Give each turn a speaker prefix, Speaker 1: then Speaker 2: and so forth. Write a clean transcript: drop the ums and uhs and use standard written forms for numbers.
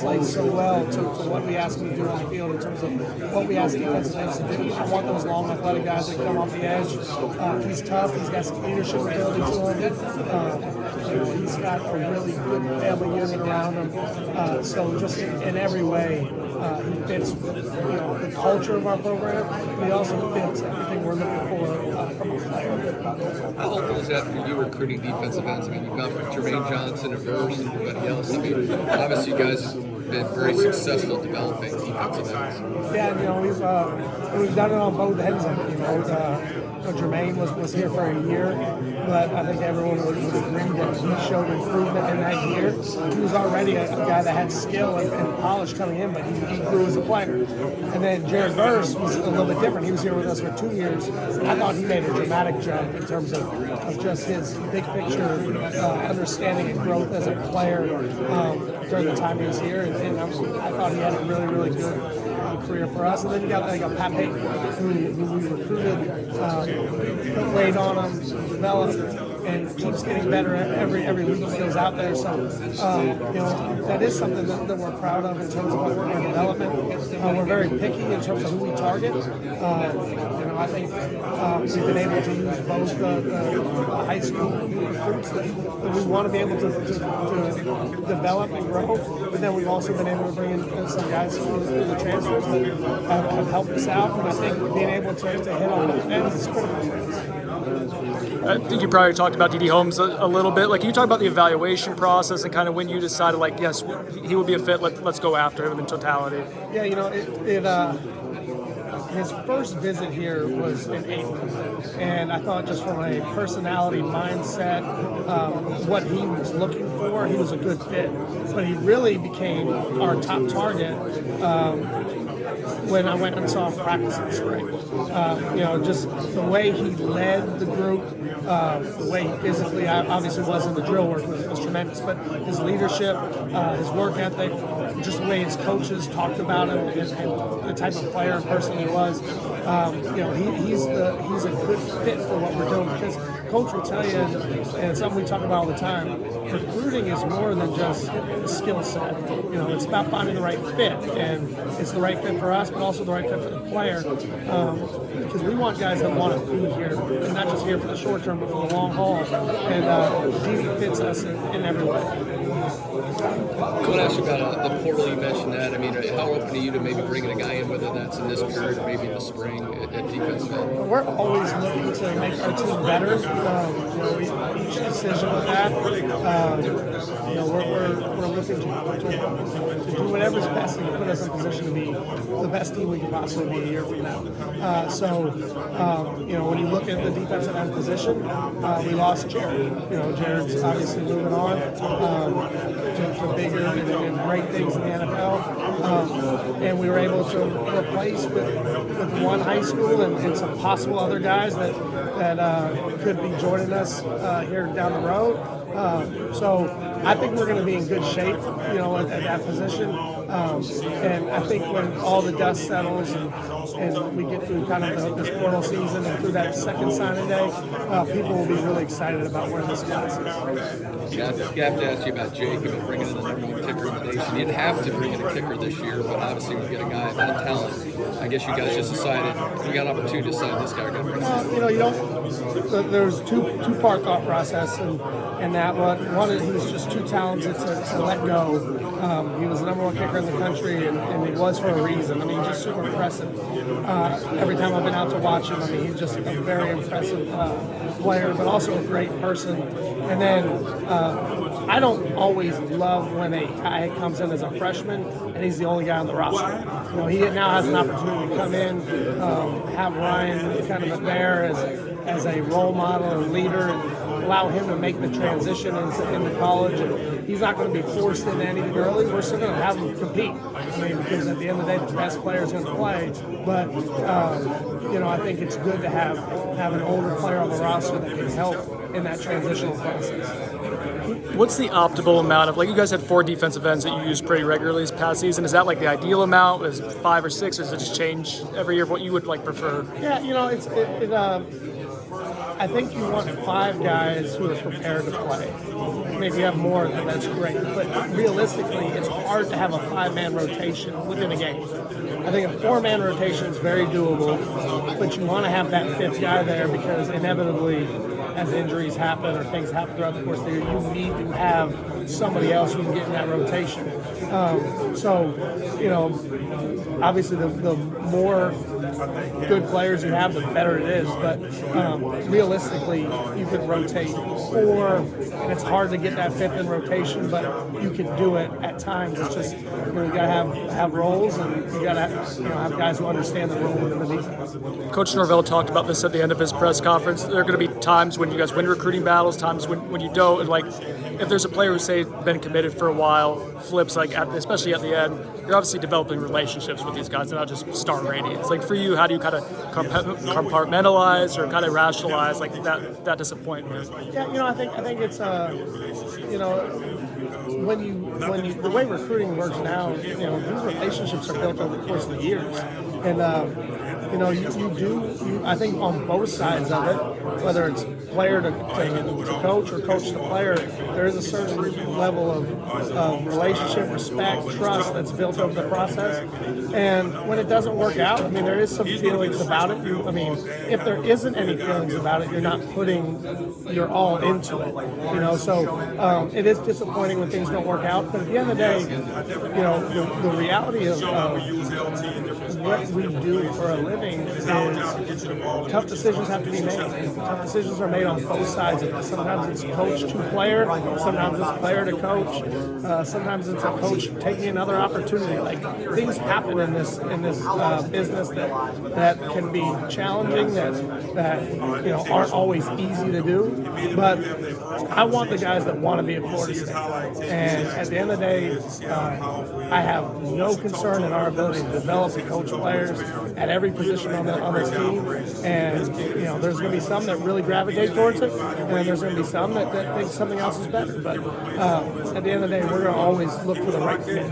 Speaker 1: Played so well to what we ask him to do on the field in terms of what we ask defensive ends to do. I want those long, athletic guys that come off the edge. He's tough. He's got some leadership ability to him. He's got a really good family unit around him. So just in every way, he fits the culture of our program, but he also fits everything we're looking for from a player.
Speaker 2: How helpful is that for you recruiting defensive ends? I mean, you've got Jermaine Johnson and Verse and everybody else. I mean, obviously you guys have been very successful developing defensive ends.
Speaker 1: Yeah, we've done it on both ends of it. Jermaine was here for a year, but I think everyone would agree that he showed improvement in that year. He was already a guy that had skill and polish coming in, but he grew as a player. And then Jared Verse was a little bit different. He was here with us for 2 years, and I thought he made a dramatic jump in terms of just his big picture understanding and growth as a player during the time he was here. And I thought he had a really, really good career for us. And then you got Pat Payton, who we recruited, put weight on him, developed, and keeps getting better every week he goes out there. So, that is something that we're proud of in terms of our development. We're very picky in terms of who we target. I think we've been able to use both the high school recruits that we want to be able to develop and grow, but then we've also been able to bring in some guys through the transfers that have helped us out, and I think being able to hit on both ends is critical for us.
Speaker 3: I think you probably talked about DD Holmes a little bit. Can you talk about the evaluation process and kind of when you decided, yes, he would be a fit, let's go after him in totality?
Speaker 1: Yeah, his first visit here was in April, and I thought just from a personality mindset, what he was looking for, he was a good fit. But he really became our top target when I went and saw him practice in the spring. Just the way he led the group, the way he physically obviously was in the drill work was tremendous, but his leadership, his work ethic, just the way his coaches talked about him and the type of player and person he was, he's a good fit for what we're doing, because coach will tell you, and it's something we talk about all the time, recruiting is more than just a skill set. It's about finding the right fit, and it's the right fit for us, but also the right fit for the player, because we want guys that want to be here, and not just here for the short term, but for the long haul, and DD fits us in every way.
Speaker 2: I want to ask you about the portal. You mentioned that. I mean, how open are you to maybe bringing a guy in, whether that's in this period or maybe in the spring at defensive end?
Speaker 1: We're always looking to make our team better. Each decision with that, we're looking to do whatever's best to put us in position to be the best team we can possibly be a year from now. When you look at the defensive end position, we lost Jared. Jared's obviously moving on to bigger and great things in the NFL, and we were able to replace with one high school and some possible other guys that could be joining us here down the road. So I think we're going to be in good shape, at that position. And I think when all the dust settles and we get through kind of this portal season and through that second signing day, people will be really excited about where this class is.
Speaker 2: You have to ask you about Jake and bringing in the number one kicker in the nation. You didn't have to bring in a kicker this year, but obviously we get a guy of that talent. I guess you guys just decided we got an opportunity to sign this guy.
Speaker 1: You don't. There's two-part thought process, and that one is he was just too talented to let go. He was the number one kicker in the country, and he was for a reason. I mean, just super impressive. Every time I've been out to watch him, he's just a very impressive player, but also a great person. And then I don't always love when a guy comes in as a freshman and he's the only guy on the roster. He now has an opportunity to come in, have Ryan kind of there as a role model and leader, and allow him to make the transition into college. And he's not going to be forced into anything early. We're still going to have him compete. Because at the end of the day, the best player is going to play. But I think it's good to have an older player on the roster that can help in that transitional process.
Speaker 3: What's the optimal amount of, you guys had 4 defensive ends that you use pretty regularly this past season. Is that the ideal amount? Is it 5 or 6? Or does it just change every year? What you would prefer?
Speaker 1: Yeah, I think you want 5 guys who are prepared to play. I mean, if you have more, then that's great. But realistically, it's hard to have a 5-man rotation within a game. I think a 4-man rotation is very doable, but you want to have that 5th guy there because inevitably, as injuries happen or things happen throughout the course of the year, you need to have somebody else who can get in that rotation. Obviously the more good players you have, the better it is. But realistically, you could rotate 4, and it's hard to get that 5th in rotation, but you can do it at times. It's just you got to have roles, and you got to have guys who understand the role within the defense.
Speaker 3: Coach Norvell talked about this at the end of his press conference. There are going to be times when you guys win recruiting battles, times when you don't. And like, if there's a player who's say been committed for a while, flips especially at the end, you're obviously developing relationships with these guys. They're not just star ratings. Like for you, how do you kind of compartmentalize or kind of rationalize like that disappointment?
Speaker 1: Yeah, I think it's when you the way recruiting works now, these relationships are built over the course of the years, and I think on both sides of it, whether it's player to coach or coach to player, there is a certain level of relationship, respect, trust that's built over the process. And when it doesn't work out, there is some feelings about it. If there isn't any feelings about it, you're not putting your all into it. So it is disappointing when things don't work out. But at the end of the day, the reality of what we do for a living is tough decisions have to be made. And tough decisions are made on both sides of it. Sometimes it's coach to player, sometimes it's player to coach, sometimes it's a coach taking another opportunity. Like things happen in this business that can be challenging, that aren't always easy to do. But I want the guys that want to be at Florida State. And at the end of the day, I have no concern in our ability to develop and coach players at every position on this team. And there's going to be some that really gravitate towards it, and then there's going to be some that think something else is better. But at the end of the day, we're going to always look for the right fit.